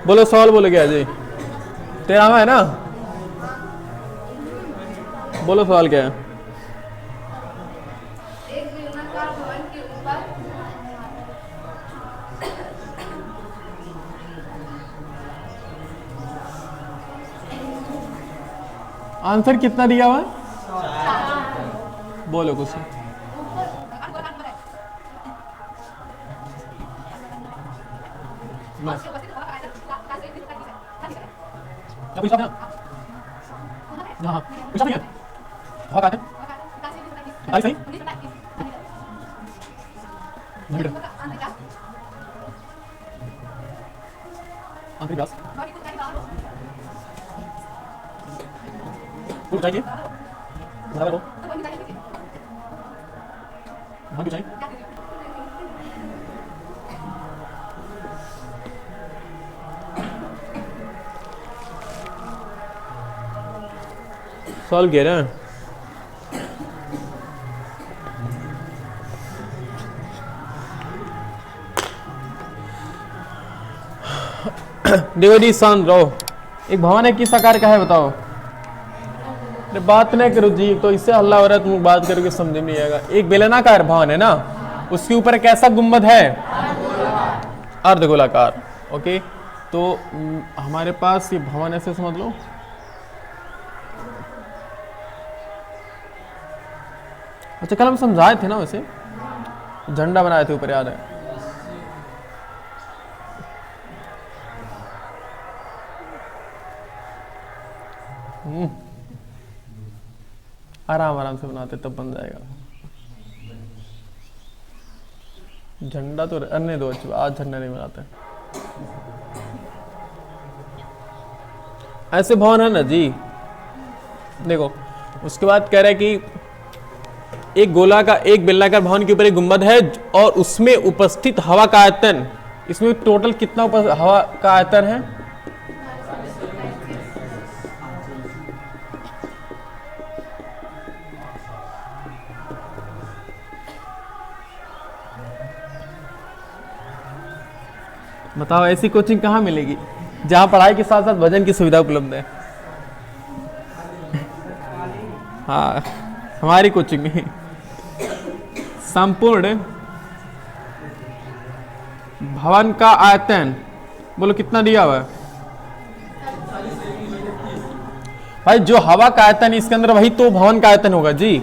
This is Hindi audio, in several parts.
बोलो सवाल बोलो क्या जी? 13वां है ना? बोलो सवाल क्या है? एक बेलनाकार भवन के ऊपर आंसर कितना दिया हुआ है? बोलो कुछ। हाँ पूछा नहीं है। बहुत आते हैं। सही आंतरिक व्यास कुल चाहिए बराबर हो हाँ क्यों चाहिए? सॉल्व किया ना? देखो जी शांत रहो। एक भवन है किस आकार का है बताओ? अरे बात नहीं करो जी, तो इससे हल्ला हो रहा है, तुम बात करके समझ में नहीं आएगा। एक बेलनाकार भवन है ना, उसके ऊपर कैसा गुंबद है? अर्धगोलाकार। ओके तो हमारे पास ये भवन ऐसे समझ लो। अच्छा कल हम समझाए थे ना वैसे, झंडा बनाए थे ऊपर, याद है? आराम आराम से बनाते तब बन जाएगा। झंडा तो अन्य दो, आज झंडा नहीं बनाते। ऐसे भवन है ना जी। देखो उसके बाद कह रहा है कि एक गोला का एक बेलनाकार भवन के ऊपर एक गुंबद है और उसमें उपस्थित हवा का आयतन, इसमें टोटल कितना हवा का आयतन है? बताओ ऐसी कोचिंग कहाँ मिलेगी जहां पढ़ाई के साथ साथ भजन की सुविधा उपलब्ध है? हाँ हमारी कोचिंग में संपूर्ण भवन का आयतन बोलो कितना दिया हुआ है भाई? जो हवा का आयतन इसके अंदर वही तो भवन का आयतन होगा जी।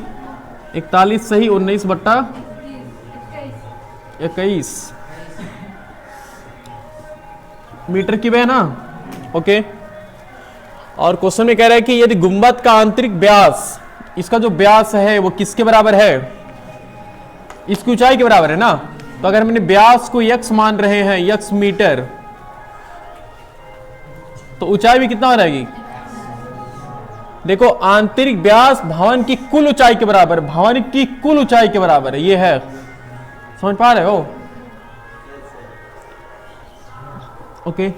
41 सही 19/21 मीटर क्यूब है ना। ओके और क्वेश्चन में कह रहा है कि यदि गुंबद का आंतरिक व्यास, इसका जो व्यास है वो किसके बराबर है? इसकी ऊंचाई के बराबर है ना। तो अगर हमने व्यास को x मान रहे हैं, x मीटर, तो ऊंचाई भी कितना हो जाएगी? देखो आंतरिक व्यास भवन की कुल ऊंचाई के बराबर, भवन की कुल ऊंचाई के बराबर है, ये है। समझ पा रहे हो? ओके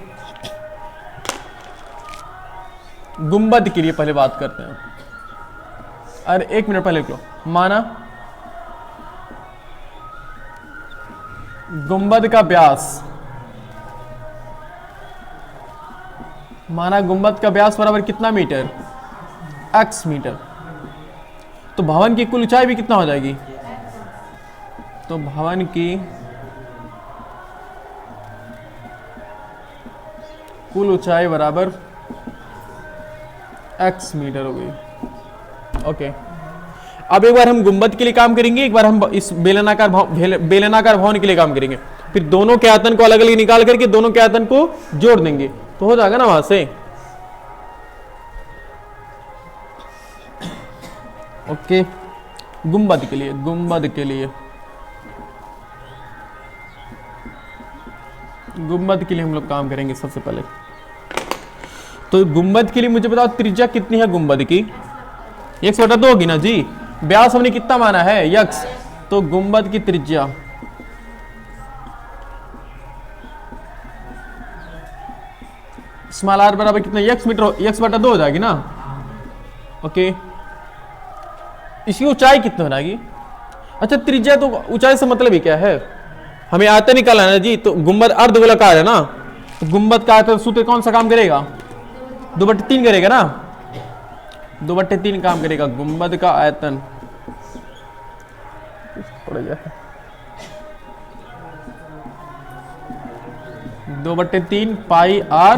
गुंबद के लिए पहले बात करते हैं। अरे एक मिनट पहले लिख लो। माना गुंबद का व्यास, माना गुंबद का व्यास बराबर कितना मीटर? x metre. तो भवन की कुल ऊंचाई भी कितना हो जाएगी? तो भवन की कुल ऊंचाई बराबर x मीटर हो गई। ओके अब एक बार हम गुंबद के लिए काम करेंगे, एक बार हम इस बेलनाकार भवन के लिए काम करेंगे, फिर दोनों के आयतन को अलग अलग निकाल करके दोनों के आयतन को जोड़ देंगे तो हो जाएगा ना वहां से। ओके गुंबद के लिए, गुंबद के लिए हम लोग काम करेंगे सबसे पहले। तो गुंबद के लिए मुझे बताओ त्रिज्या कितनी है गुंबद की? 1/2 होगी ना जी। व्यास हमने कितना माना है? x। तो गुंबद की त्रिज्या स्मॉल r बराबर कितना? x मीटर, 1/2 हो जाएगी ना। ओके इसकी ऊंचाई कितनी हो जाएगी? अच्छा त्रिज्या तो ऊंचाई से मतलब ही क्या है? हमें आयतन निकालना है ना जी। तो गुंबद अर्धगोलाकार है ना, तो गुंबद का आयतन सूत्र कौन सा काम करेगा? 2/3 करेगा ना, 2/3 काम करेगा गुंबद का आयतन। 2/3 पाई आर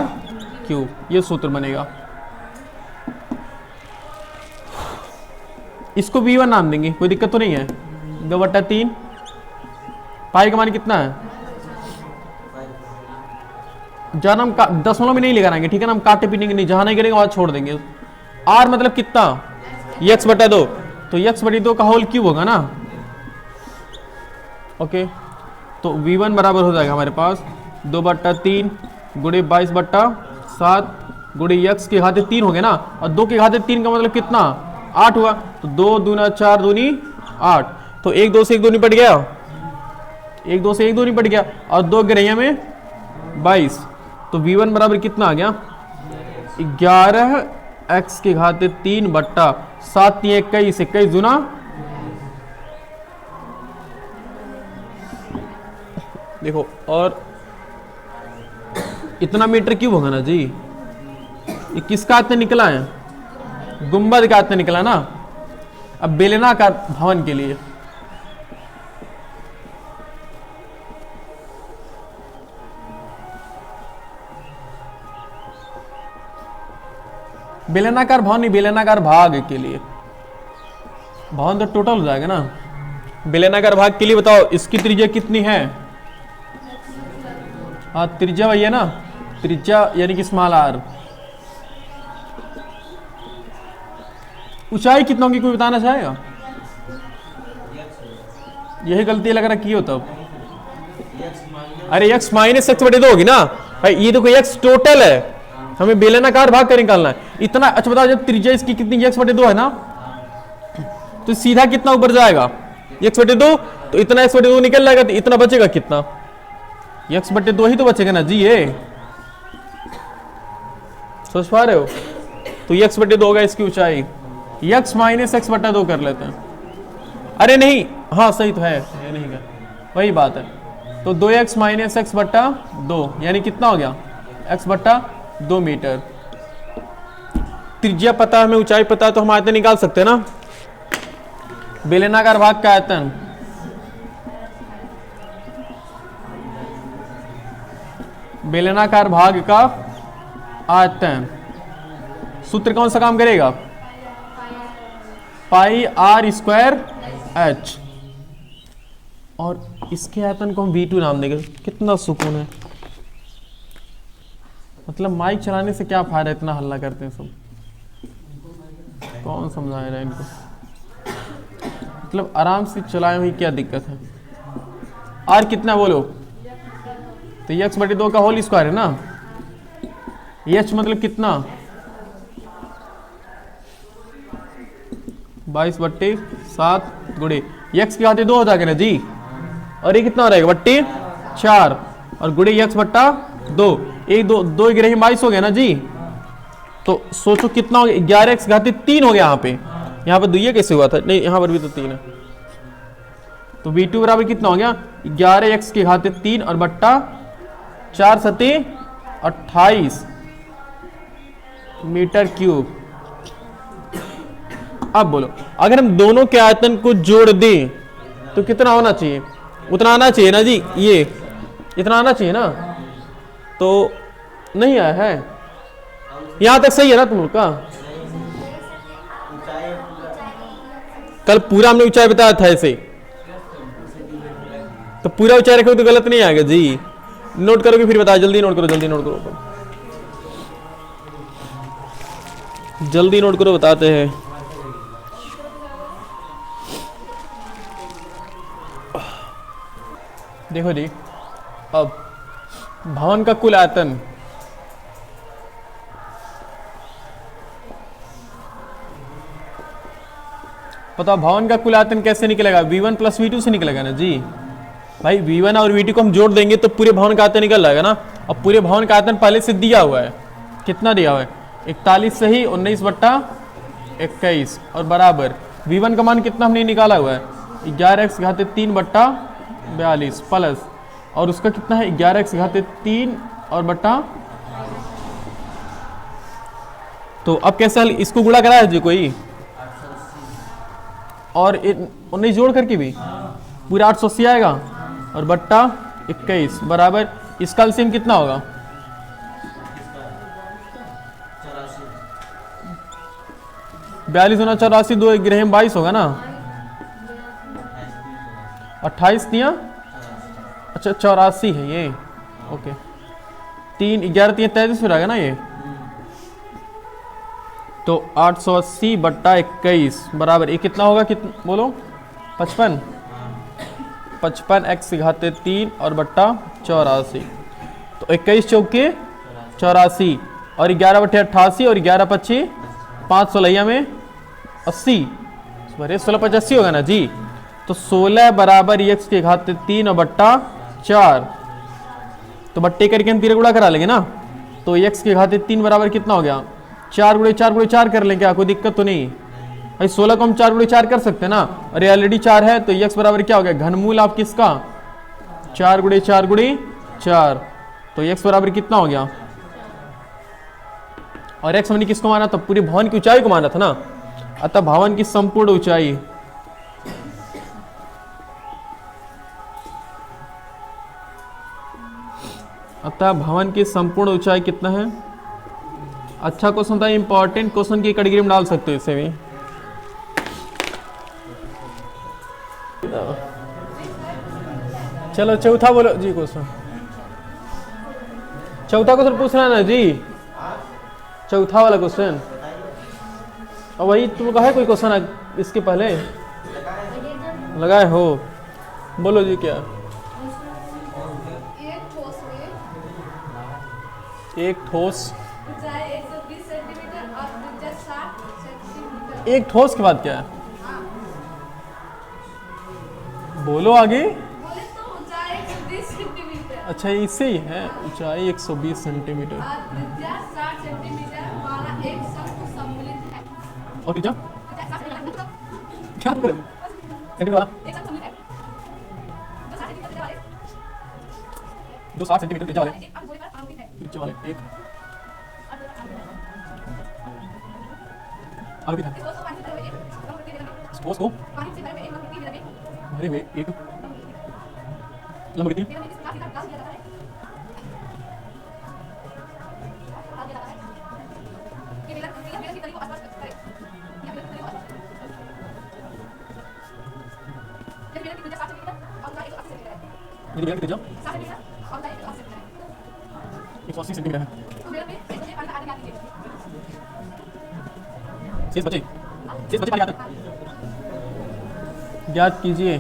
क्यूब, ये सूत्र बनेगा। इसको V1 नाम देंगे, कोई दिक्कत तो नहीं है। 2/3 पाई का मान कितना है? जहां हम दशमलव में नहीं लगाएंगे, ठीक है ना, हम काटे पीनेंगे नहीं, जहां नहीं करेंगे वहां छोड़ देंगे। आर मतलब कितना? x/2, तो x/2 का होल क्यूब होगा ना। ओके, तो V1 बराबर हो जाएगा हमारे पास 2/3 गुणे 22/7 गुणे x के घाते 3 हो गया ना, और 2 के घाते 3 का मतलब कितना? 8 हुआ। तो 2 दूना 4 दूनी 8, तो 1 2 से 1 2 निपट गया, 1 2 से 1 2 निपट गया, और 2 गिरैया में 22, तो V1 बराबर कितना आ गया? 11x के घाते 3/7 3 21, 21 दूना देखो, और इतना मीटर क्यूब होगा ना जी। ये किसका आयतन निकला है? गुंबद का आयतन निकला ना। अब बेलनाकार भवन के लिए बेलनाकार भवन नहीं, बेलनाकार भाग के लिए, भवन तो टोटल हो जाएगा ना। बेलनाकार भाग के लिए बताओ, इसकी त्रिज्या कितनी है? हाँ, त्रिज्या वही है ना, त्रिज्या यानी कि स्मॉल आर। ऊंचाई कितना होगी कोई बताना चाहेगा? यही गलती लग रहा की हो तब। अरे x माइनस x/2 होगी ना भाई, ये देखो x टोटल है, हमें बेलनाकार भाग का निकालना है इतना। अच्छा बताओ, जब त्रिज्या इसकी कितनी x/2 है ना, तो सीधा कितना ऊपर जाएगा? x/2, तो इतना x/2 निकल जाएगा, तो इतना बचेगा कितना? x/2 ही तो बचेगा ना जी। ये सोच पा रहे हो? तो x/2 होगा इसकी ऊंचाई। x माइनस x/2 कर लेते हैं। अरे नहीं, हाँ सही तो है, ये नहीं क्या, वही बात है। तो 2x माइनस x/2 यानी कितना हो गया? x/2 metre. त्रिज्या पता है, हमें ऊंचाई पता है, तो हम आयतन निकाल सकते हैं ना। बेलनाकार भाग का आयतन, बेलनाकार भाग का आयतन सूत्र कौन सा काम करेगा? पाई आर स्क्वायर एच, और इसके आयतन को हम V2 नाम देंगे। कितना सुकून है, मतलब माइक चलाने से क्या फायदा, इतना हल्ला करते हैं सब, कौन समझाए रहा है इनको? मतलब आराम से चलाए हुई क्या दिक्कत है? आर कितना बोलो? तो x/2 का होल स्क्वायर है ना। h मतलब कितना? 22/7 गुणे x के घाते 2 हो जाएगा ना जी, और ये कितना हो जाएगा? 4 और गुणे x/2, 1 2 2 गिरे 22 हो गया ना जी। तो सोचो कितना हो गया? 11x घाते 3 हो गया। यहाँ पे 2 कैसे हुआ था? नहीं, यहाँ पर भी तो 3 है। तो V2 बराबर कितना हो गया? 11x के घाते 3 और बट्टा 4 सते 28 मीटर क्यूब। अब बोलो, अगर हम दोनों के आयतन को जोड़ दें तो कितना होना चाहिए? उतना आना चाहिए ना जी, ये इतना आना चाहिए ना। तो नहीं आया है, यहां तक सही है ना तुम लोग का? कल पूरा हमने ऊंचाई बताया था ऐसे, तो पूरा ऊंचाई रखोगे तो गलत नहीं आएगा जी। नोट करोगे फिर बताया, जल्दी नोट करो, जल्दी नोट करो, जल्दी नोट करो, बताते हैं। देखो जी, अब भवन का कुल आयतन पता, भवन का कुल आयतन कैसे निकलेगा? V1 प्लस V2 से निकलेगा ना जी। भाई V1 और V2 को हम जोड़ देंगे तो पूरे भवन का आयतन निकल जाएगा ना। अब पूरे भवन का आयतन पहले से दिया हुआ है, कितना दिया हुआ है? 41 सही 19/21 और बराबर V1 का मान कितना हमने निकाला हुआ है? 11x घाते 3/42 प्लस, और उसका कितना है? 11x घाते 3 और बट्टा, तो अब कैसे हल, इसको गुणा करा है जी कोई, और 19 जोड़ करके भी पूरा 880 आएगा, और बट्टा 21 बराबर, इसका एलसीएम कितना होगा, 42 गुना 84, 2 ग्रह 22 होगा ना, 28 दिया, अच्छा 84 है ये, ओके, 3 11 3 33 हो जाएगा ना ये, तो 880 बट्टा 21 बराबर ये कितना होगा, कितना बोलो, 55, 55 x की घात 3 और बट्टा 84, तो 21 चौके 84 और 11 बट्टे 88 और 11 25 5 16 में 80, 16 85 होगा ना जी, तो 16 बराबर x की घात 3 और बट्टा 4, तो बट्टे करके हम 3 गुणा करा लेंगे ना, तो x की घात 3 बराबर कितना हो गया, 4 गुणे 4 कर लें, क्या कोई दिक्कत तो नहीं भाई, 16 को हम 4 गुणे 4 कर सकते हैं ना, और ये ऑलरेडी 4 है, तो x बराबर क्या हो गया, घनमूल आप किसका, 4 गुणे 4, तो x बराबर कितना हो गया, और x हमने किसको माना था, पूरे भवन की ऊंचाई को माना था ना, अतः भवन की संपूर्ण ऊंचाई कितना है, अच्छा क्वेश्चन था, इंपॉर्टेंट क्वेश्चन की कैटेगरी में डाल सकते हो इसे भी, चलो चौथा बोलो जी, क्वेश्चन चौथा क्वेश्चन पूछना है ना जी, चौथा वाला क्वेश्चन, और वही तुम कहा है कोई क्वेश्चन इसके पहले लगाए हो, बोलो जी क्या, एक ठोस एक ठोस, में ऊंचाई 120 सेंटीमीटर और त्रिज्या 60 सेंटीमीटर। एक ठोस के बाद क्या है, बोलो आगे, बोले तो ऊंचाई 120 सेंटीमीटर अच्छा इससे ही है, ऊंचाई 120 सेंटीमीटर और त्रिज्या 60 सेंटीमीटर वाला एक शंकु सम्मिलित है। और क्या त्रिज्या 60 सेंटीमीटर क्या बोले? वाला एक शंकु सम्मिलित है जो 60 सेंटीमीटर त्रिज्या वाले जो 60 सेंटीमीटर त्रिज्या वाले, एक अर्ध गोले पर आरोपित है। त्रिज्या वाले एक आरोपित है, इस ठोस को पानी से भरे हुए एक ठोस को लंब की विधि में भरे हुए एक लंबवृत्ति इस प्रकार से डाल दिया जाता है। डाल दिया जाता है। ये बेलन की तली को आसपास करें। या बेलन की तली को आसपास करें। ये बेलन की त्रिज्या 60 सेंटीमीटर और ऊंचाई 180 सेंटीमीटर है। ये बेलन की त्रिज्या 60 सेंटीमीटर और ऊंचाई 180 सेंटीमीटर है। 180 सेंटीमीटर है, तो बेलन में शेष बचे पानी का आधा ज्ञात कीजिए। शेष बचे पानी ज्ञात कीजिए,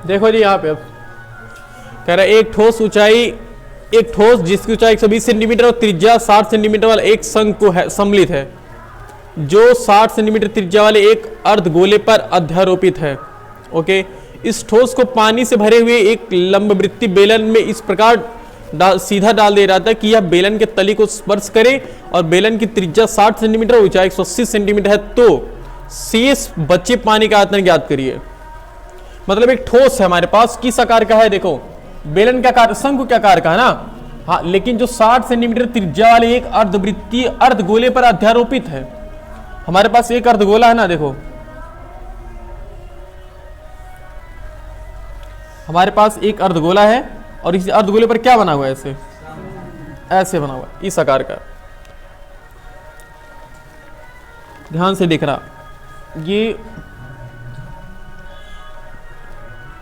देखो जी यहाँ पे अब कह रहा है एक ठोस जिसकी ऊंचाई 120 सेंटीमीटर और त्रिज्या 60 सेंटीमीटर वाला एक शंकु है सम्मिलित है, जो 60 सेंटीमीटर त्रिज्या वाले एक अर्धगोले पर अध्यारोपित है। ओके, इस ठोस को पानी से भरे हुए एक लंबवृत्तीय बेलन में इस प्रकार सीधा डाल दे रहा था कि यह बेलन के तली को स्पर्श करे और बेलन की त्रिज्या 60 सेंटीमीटर और ऊंचाई 180 सेंटीमीटर है, तो शेष बचे पानी का आयतन ज्ञात करिए। मतलब एक ठोस है हमारे पास, किस आकार का है, देखो बेलन का आकार शंकु के आकार का है ना, हाँ, लेकिन जो 60 सेंटीमीटर त्रिज्या वाले एक अर्धवृत्तीय अर्धगोले पर अध्यारोपित है। हमारे पास एक अर्धगोला है ना, देखो हमारे पास एक अर्धगोला है और इस अर्धगोले पर क्या बना हुआ है, ऐसे बना हुआ है, इस आकार का, ध्यान से देखना। ये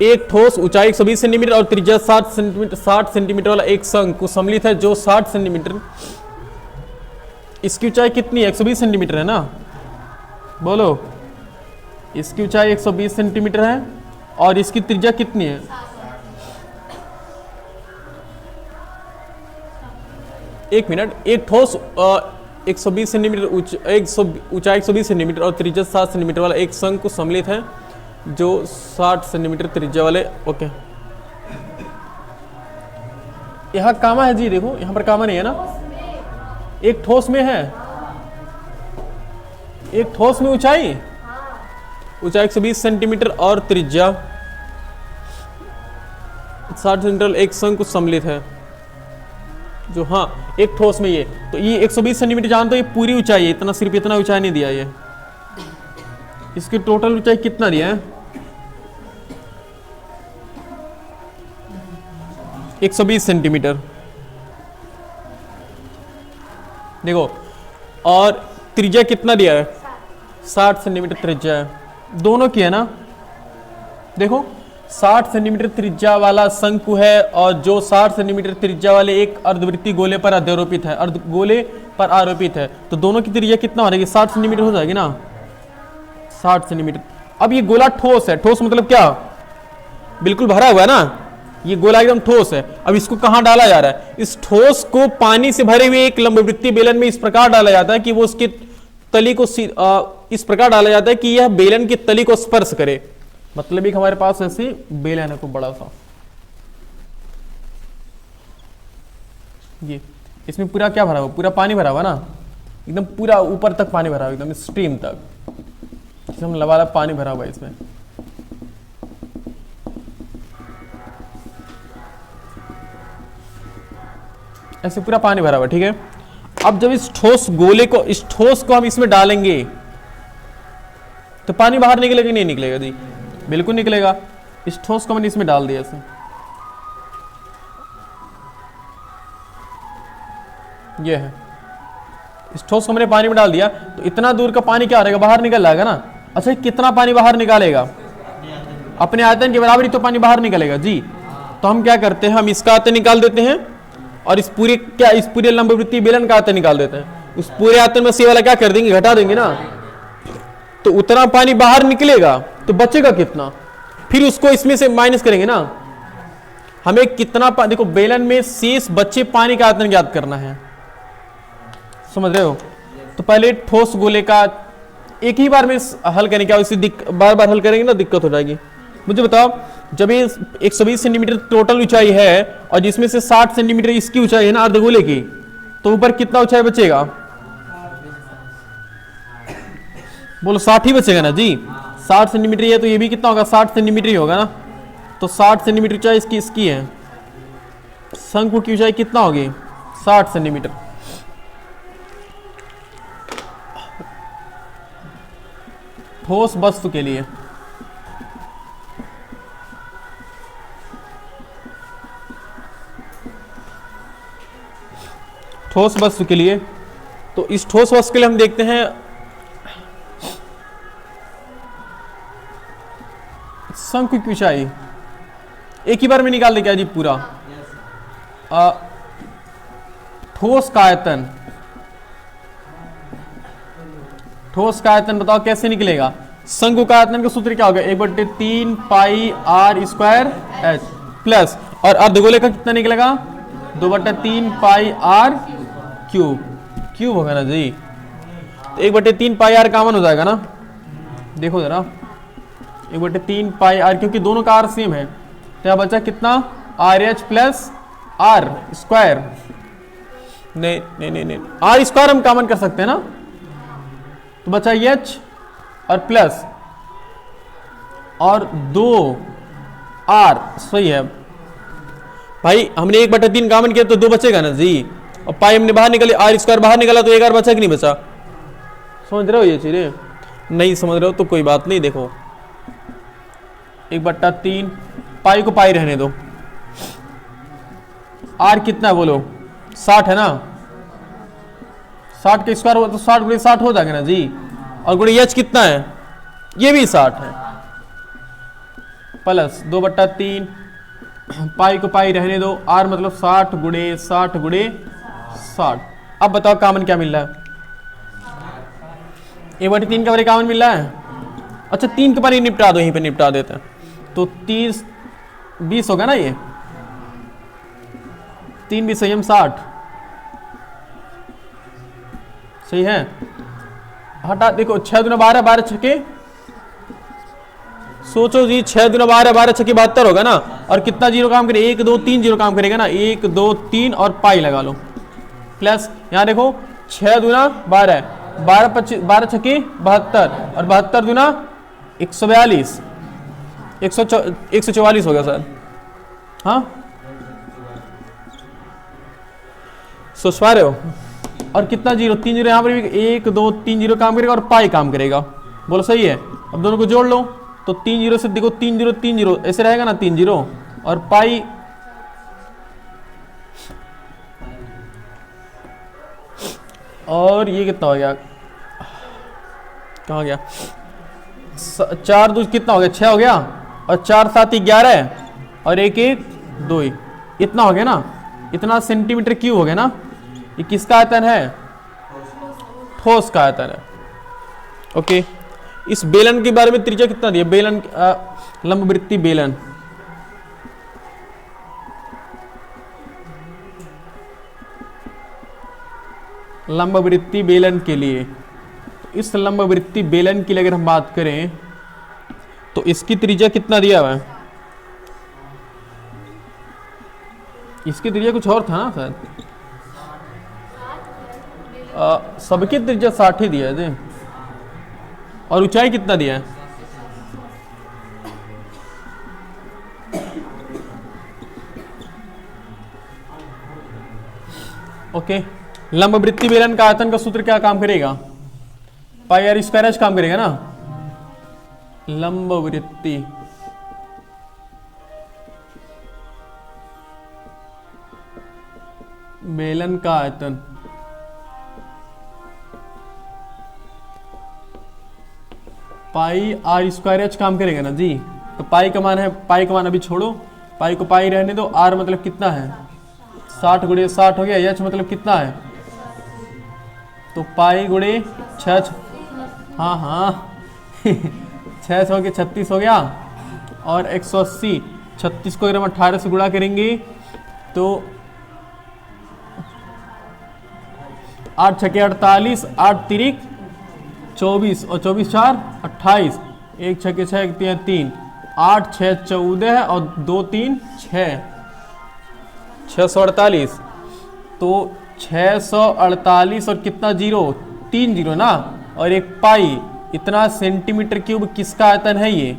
एक ठोस ऊंचाई 120 सेंटीमीटर और त्रिज्या 60 सेंटीमीटर वाला एक शंकु सम्मिलित है, जो 60 सेंटीमीटर, इसकी ऊंचाई कितनी है, 120 सेंटीमीटर है ना, बोलो इसकी ऊंचाई 120 सेंटीमीटर है और इसकी त्रिज्या कितनी है, एक मिनट, एक ठोस 120 सेंटीमीटर ऊंचाई 120 सेंटीमीटर और त्रिज्या 60 सेंटीमीटर वाला एक शंकु सम्मिलित है, जो 60 सेंटीमीटर त्रिज्या वाले, ओके, यहाँ कामा है जी, देखो यहाँ पर कामा नहीं है ना, एक ठोस में है, एक ठोस में ऊंचाई 120 सेंटीमीटर और त्रिज्या 60 सेंटीमीटर, एक शंकु सम्मिलित है जो, हाँ एक ठोस में ये, तो ये 120 सेंटीमीटर जानते हो, ये पूरी ऊंचाई है, इतना सिर्फ इतना ऊंचाई नहीं दिया ये, इसकी टोटल ऊंचाई कितना दिया है 120 सेंटीमीटर देखो, और त्रिज्या कितना दिया है 60 सेंटीमीटर त्रिज्या है, दोनों की है ना। देखो 60 सेंटीमीटर त्रिज्या वाला शंकु है और जो 60 सेंटीमीटर त्रिज्या वाले एक अर्धवृत्तीय गोले पर अध्यारोपित है, अर्ध गोले पर आरोपित है, तो दोनों की त्रिज्या कितना हो जाएगी 60 सेंटीमीटर हो जाएगी ना, 60 सेंटीमीटर। अब ये गोला ठोस है, ठोस मतलब क्या, बिल्कुल भरा हुआ है ना, ये गोला एकदम ठोस है। अब इसको कहां डाला जा रहा है, इस ठोस को पानी से भरे हुए एक लंबवृत्तीय बेलन में इस प्रकार डाला जाता है कि वो उसके तली को इस प्रकार डाला जाता है कि यह बेलन की तली को स्पर्श करे। मतलब एक हमारे पास ऐसे बेलन है, को बड़ा सा, ये इसमें पूरा क्या भरा हुआ, पूरा पानी भरा हुआ ना, एकदम पूरा ऊपर तक पानी भरा हुआ, एकदम स्ट्रीम तक, एकदम लबालब पानी भरा हुआ है इसमें। ऐसे पूरा पानी भरा हुआ, ठीक है। अब जब इस ठोस गोले को, इस ठोस को हम इसमें डालेंगे तो पानी बाहर निकलेगा नहीं निकलेगा जी, बिल्कुल निकलेगा। इस ठोस को मैंने इसमें डाल दिया ऐसे, ये है, इस ठोस को मैंने पानी में डाल दिया, तो इतना दूर का पानी क्या रहेगा, बाहर निकल जाएगा ना। अच्छा कितना पानी बाहर निकालेगा, अपने आयतन के बराबर ही तो पानी बाहर निकलेगा जी। तो हम क्या करते हैं, हम इसका आयतन निकाल देते हैं और इस पूरे लंबवृत्तीय बेलन का आयतन निकाल देते हैं। उस पूरे आयतन में से वाला क्या कर देंगे, घटा देंगे ना, तो उतना पानी बाहर निकलेगा, तो बचेगा कितना, फिर उसको इसमें से माइनस करेंगे ना। हमें कितना देखो बेलन में शेष बचे पानी का आयतन ज्ञात करना है, समझ रहे हो। तो पहले ठोस गोले का एक ही बार में हल करने का, बार बार हल करेंगे ना दिक्कत हो जाएगी। मुझे बताओ, जब ये 120 सेंटीमीटर टोटल ऊंचाई है और जिसमें से 60 सेंटीमीटर इसकी ऊंचाई है ना अर्धगोले की, तो ऊपर कितना ऊंचाई बचेगा, बोलो 60 ही बचेगा ना जी। 60 सेंटीमीटर है तो ये भी कितना होगा, 60 सेंटीमीटर ही होगा ना। तो 60 सेंटीमीटर ऊंचाई इसकी है, शंकु की ऊंचाई कितना होगी 60 सेंटीमीटर। ठोस वस्तु के लिए तो इस ठोस वस्तु के लिए हम देखते हैं शंकु की ऊंचाई एक ही बार में निकाल दे क्या जी पूरा। ठोस का आयतन बताओ कैसे निकलेगा। शंकु का आयतन का सूत्र क्या होगा, 1/3 पाई r स्क्वायर h प्लस, और अर्धगोले का कितना निकलेगा 2/3 पाई r क्यूब होगा ना जी। तो 1/3 पाई r कॉमन हो जाएगा ना, देखो जरा 1/3 पाई r, क्योंकि दोनों का r सेम है, तो यहाँ बचा कितना RH प्लस r स्क्वायर, नहीं r स्क्वायर हम कॉमन कर सकते हैं ना, तो बचा h और प्लस और 2r, सही है भाई। हमने 1/3 कॉमन किया तो 2 बचेगा ना जी, और पाई हमने बाहर निकाले, r स्क्वायर बाहर निकाला तो 1r बचा कि नहीं बचा। समझ रहे हो ये चीजें, नहीं समझ रहे हो तो कोई बात नहीं। देखो 1/3 पाई को पाई रहने दो, r कितना है बोलो 60 है ना, 60 का स्क्वायर हुआ तो 60 गुणे 60 हो जाएगा ना जी, और गुणे h कितना है ये भी 60 है, प्लस 2/3 पाई को पाई रहने दो, r मतलब 60 गुणे 60। अब बताओ कॉमन क्या मिल रहा है, 1/3 का बारे कॉमन मिल रहा है। अच्छा 3 के बारे निपटा दो, यहीं पे निपटा देते हैं, तो 30 20 होगा ना, ये 3 20 संयम 60 सही है। हटा देखो 6 दूना 12 12 छके, सोचो जी 6 दूना 12 12 छके 72 होगा ना, और कितना जीरो काम करे 1 2 3 जीरो काम करेगा ना, 1 2 3 और पाई लगा लो, प्लस यहाँ देखो 6 दूना 12, 12 छक्के 72 और 72 दूना 142, 144 हो गया सर। हाँ सोच पा रहे हो। और कितना जीरो, 3 जीरो यहाँ पर भी, 1 2 3 जीरो काम करेगा और पाई काम करेगा। बोलो सही है। अब दोनों को जोड़ लो तो 3 जीरो से देखो 3 जीरो ऐसे रहेगा ना, 3 जीरो और पाई और ये कितना हो गया, कहाँ गया, 4 2 कितना हो गया, 6 हो गया और 4 7 11 और 1 1 2 इतना हो गया ना, इतना सेंटीमीटर क्यूब हो गया ना। ये किसका आयतन है, ठोस का आयतन है। ओके, इस बेलन के बारे में त्रिज्या कितना दिया, बेलन लंबवृत्तीय बेलन, लंबवृत्तीय बेलन के लिए, इस लंबवृत्तीय बेलन के लिए अगर हम बात करें तो इसकी त्रिज्या कितना दिया हुआ है, इसकी त्रिज्या कुछ और था ना सर, सबकी त्रिज्या 60 ही दिया है और ऊंचाई कितना दिया है, ओके। लंबवृत्तीय बेलन का आयतन का सूत्र क्या काम करेगा, पाई आर स्क्वायर एच काम करेगा ना। लंबवृत्तीय बेलन का आयतन पाई आर स्क्वायर एच काम करेगा ना जी। तो पाई का मान है, पाई का मान अभी छोड़ो, पाई को पाई रहने दो। आर मतलब कितना है, 60 गुणे 60 हो गया। एच मतलब कितना है, तो पाई गुणे 6, हाँ हाँ 6 हो गया 36 हो गया और 180, 36 को अगर हम 18 से गुणा करेंगे तो 8 छके 48, 8 तिरिक 24 और 24 4 28, 1 छके 6 1 3, 8 6 14 और 2 3 6, 648। तो 648 और कितना जीरो, 3 जीरो ना और 1 पाई, इतना सेंटीमीटर क्यूब किसका आयतन है, ये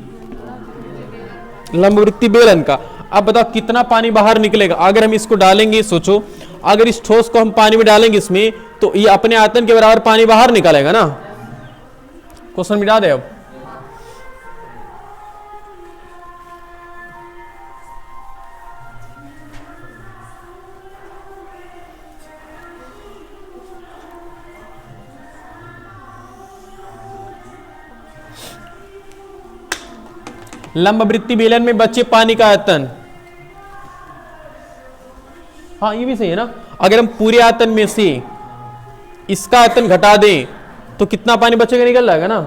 लंबवृत्तीय बेलन का। अब बताओ कितना पानी बाहर निकलेगा अगर हम इसको डालेंगे। सोचो अगर इस ठोस को हम पानी में डालेंगे इसमें, तो ये अपने आयतन के बराबर पानी बाहर निकालेगा ना। क्वेश्चन मिटा दे अब। लंबवृत्तीय बेलन में बचे पानी का आयतन, हाँ ये भी सही है ना। अगर हम पूरे आयतन में से इसका आयतन घटा दें तो कितना पानी बचेगा, निकल जाएगा ना।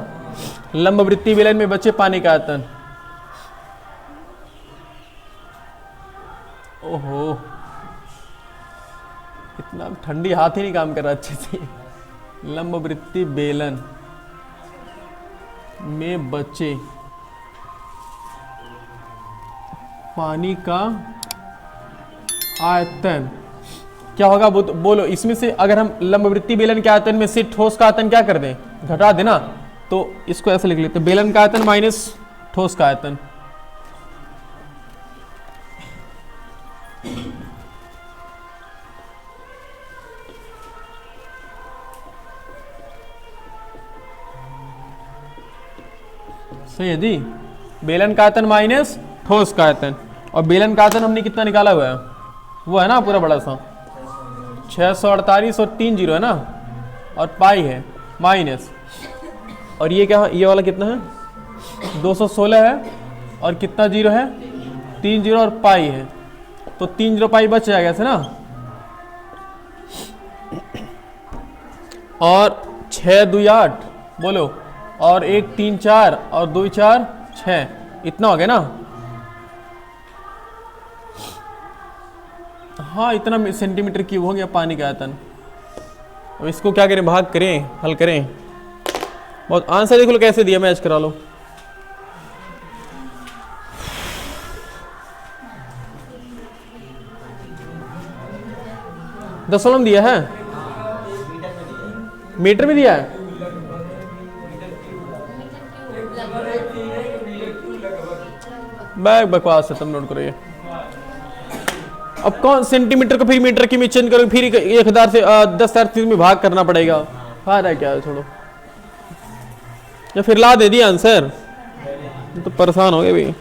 लंबवृत्तीय बेलन में बचे पानी का आयतन, ओहो इतना ठंडी हाथ ही नहीं काम कर रहा अच्छे से। लंबवृत्तीय बेलन में बचे पानी का आयतन क्या होगा, बोलो। इसमें से अगर हम लंबवृत्तीय बेलन के आयतन में से ठोस का आयतन क्या कर दें, घटा देना, तो इसको ऐसे लिख लेते हैं, बेलन का आयतन माइनस ठोस का आयतन। सही है जी। बेलन का आयतन माइनस ठोस का आयतन, और बेलन का आयतन हमने कितना निकाला हुआ है, वो है ना पूरा बड़ा सा 648 और 3 जीरो है ना, और पाई है माइनस, और ये क्या, ये वाला कितना है 216 है, और कितना जीरो है 3 जीरो और पाई है, तो 3 जीरो पाई बच जाएगा ऐसे ना। और 6 2 8 बोलो, और 1 3 4 और 2 4 6, इतना हो गया ना। हाँ इतना सेंटीमीटर क्यूब हो गया पानी का आयतन। अब इसको क्या करें, भाग करें, हल करें। बहुत आंसर देख लो कैसे दिया, मैच करा लो। दशमलव दिया है। मीटर में दिया है। मैं बकवास है, तुम नोट करो ये। अब कौन सेंटीमीटर को फिर मीटर की में चेंज करो, फिर 1000 से 10,000 में भाग करना पड़ेगा, फायदा क्या है, छोड़ो। या फिर ला दे दिया आंसर, तो परेशान हो गए भाई।